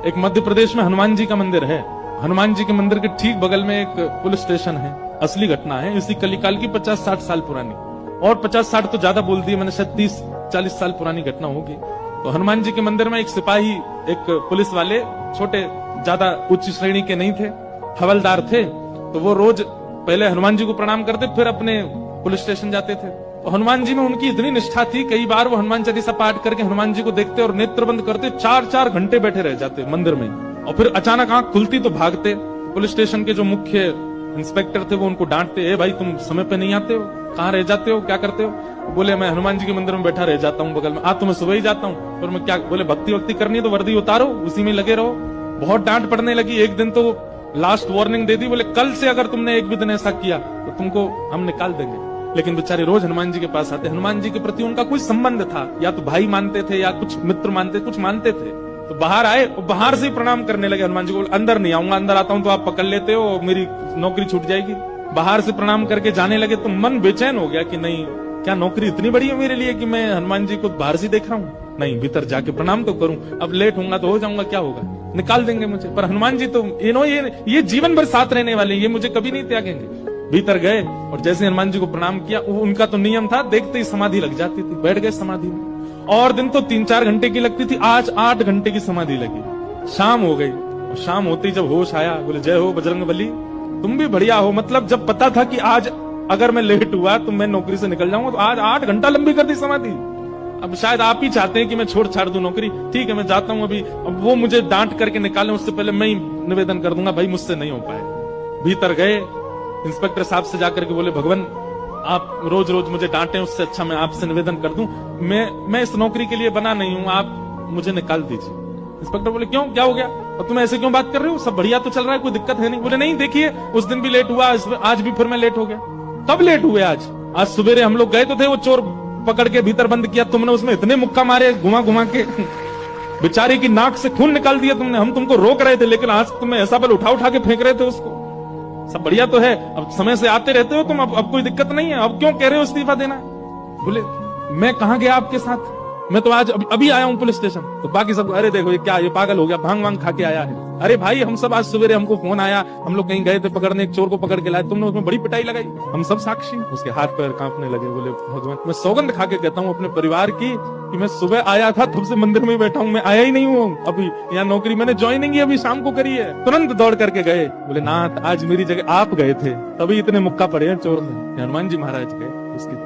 एक मध्य प्रदेश में हनुमान जी का मंदिर है। हनुमान जी के मंदिर के ठीक बगल में एक पुलिस स्टेशन है। असली घटना है, इसी कलिकाल की 50-60 साल पुरानी, और 50-60 तो ज्यादा बोल दिए मैंने, शायद 30-40 साल पुरानी घटना होगी। तो हनुमान जी के मंदिर में एक सिपाही, एक पुलिस वाले, छोटे, ज्यादा उच्च श्रेणी के नहीं थे, हवलदार थे। तो वो रोज पहले हनुमान जी को प्रणाम करते, फिर अपने पुलिस स्टेशन जाते थे। तो हनुमान जी में उनकी इतनी निष्ठा थी, कई बार वो हनुमान चालीसा पाठ करके हनुमान जी को देखते और नेत्र बंद करते, 4-4 घंटे बैठे रह जाते मंदिर में, और फिर अचानक आंख खुलती तो भागते। पुलिस स्टेशन के जो मुख्य इंस्पेक्टर थे वो उनको डांटते, ए भाई तुम समय पे नहीं आते हो, कहाँ रह जाते हो, क्या करते हो? बोले मैं हनुमान जी के मंदिर में बैठा रह जाता हूँ बगल में। आज तो मैं सुबह ही जाता हूँ, और मैं क्या, बोले भक्ति वक्ति करनी है तो वर्दी उतारो, उसी में लगे रहो। बहुत डांट पड़ने लगी। एक दिन तो लास्ट वार्निंग दे दी, बोले कल से अगर तुमने एक भी दिन ऐसा किया तो तुमको हम निकाल देंगे। लेकिन बेचारे रोज हनुमान जी के पास आते। हनुमान जी के प्रति उनका कोई संबंध था, या तो भाई मानते थे या कुछ मित्र मानते, कुछ मानते थे। तो बाहर आए और बाहर से प्रणाम करने लगे हनुमान जी को। अंदर नहीं आऊंगा, अंदर आता हूं तो आप पकड़ लेते हो, मेरी नौकरी छूट जाएगी। बाहर से प्रणाम करके जाने लगे तो मन बेचैन हो गया कि नहीं, क्या नौकरी इतनी बड़ी है मेरे लिए कि मैं हनुमान जी को बाहर से देख रहा हूँ? नहीं, भीतर जाके प्रणाम तो करूं। अब लेट होऊंगा तो हो जाऊंगा, क्या होगा, निकाल देंगे मुझे। पर हनुमान जी तो ये जीवन भर साथ रहने वाले, ये मुझे कभी नहीं त्यागेंगे। भीतर गए और जैसे हनुमान जी को प्रणाम किया, उनका तो नियम था, देखते ही समाधि लग जाती थी। बैठ गए समाधि में, और दिन तो 3-4 घंटे की लगती थी, आज 8 घंटे की समाधि लगी। शाम हो गई, और शाम होते ही जब होश आया, बोले जय हो बजरंगबली, तुम भी बढ़िया हो। मतलब जब पता था कि आज अगर मैं लेट हुआ तो मैं नौकरी से निकल जाऊंगा, तो आज 8 घंटा लंबी कर दी समाधि। अब शायद आप ही चाहते हैं कि मैं छोड़ छाड़ दूं नौकरी, ठीक है मैं जाता हूं अभी। अब वो मुझे डांट करके निकालें उससे पहले मैं ही निवेदन कर दूंगा, भाई मुझसे नहीं हो पाए। भीतर गए, इंस्पेक्टर साहब से जाकर के बोले, भगवान आप रोज रोज मुझे डांटे, उससे अच्छा मैं आपसे निवेदन कर दूं, मैं इस नौकरी के लिए बना नहीं हूं, आप मुझे निकाल दीजिए। इंस्पेक्टर बोले क्यों, क्या हो गया, और तुम ऐसे क्यों बात कर रहे हो, सब बढ़िया तो चल रहा है, कोई दिक्कत है नहीं? बोले नहीं, देखिए उस दिन भी लेट हुआ, आज भी फिर मैं लेट हो गया। कब लेट हुए? आज सवेरे हम लोग गए तो थे, वो चोर पकड़ के भीतर बंद किया तुमने, उसमें इतने मुक्का मारे घुमा घुमा के, बेचारे की नाक से खून निकाल दिया तुमने। हम तुमको रोक रहे थे, लेकिन आज तुम्हें ऐसा बल उठा उठा के फेंक रहे थे उसको। सब बढ़िया तो है, अब समय से आते रहते हो तुम, अब कोई दिक्कत नहीं है, अब क्यों कह रहे हो इस्तीफा देना? बोले मैं कहां गया आपके साथ, मैं तो आज अभी आया हूं पुलिस स्टेशन। तो बाकी सब, अरे देखो ये क्या, ये पागल हो गया, भांग वांग खा के आया है। अरे भाई हम सब आज सवेरे, हमको फोन आया, हम लोग कहीं गए थे पकड़ने, एक चोर को पकड़ के लाए, तुमने उसमें बड़ी पिटाई लगाई, हम सब साक्षी। उसके हाथ पैर कांपने लगे। बोले भगवान, मैं सौगंध खा के कहता हूँ अपने परिवार की कि मैं सुबह आया था, तब से मंदिर में बैठा हूँ, मैं आया ही नहीं हूँ अभी यहाँ नौकरी, मैंने ज्वाइनिंग ही अभी शाम को करी है। तुरंत दौड़ करके गए, बोले नाथ आज मेरी जगह आप गए थे, तभी इतने मुक्का पड़े हैं चोर में। हनुमान जी महाराज गए, उसकी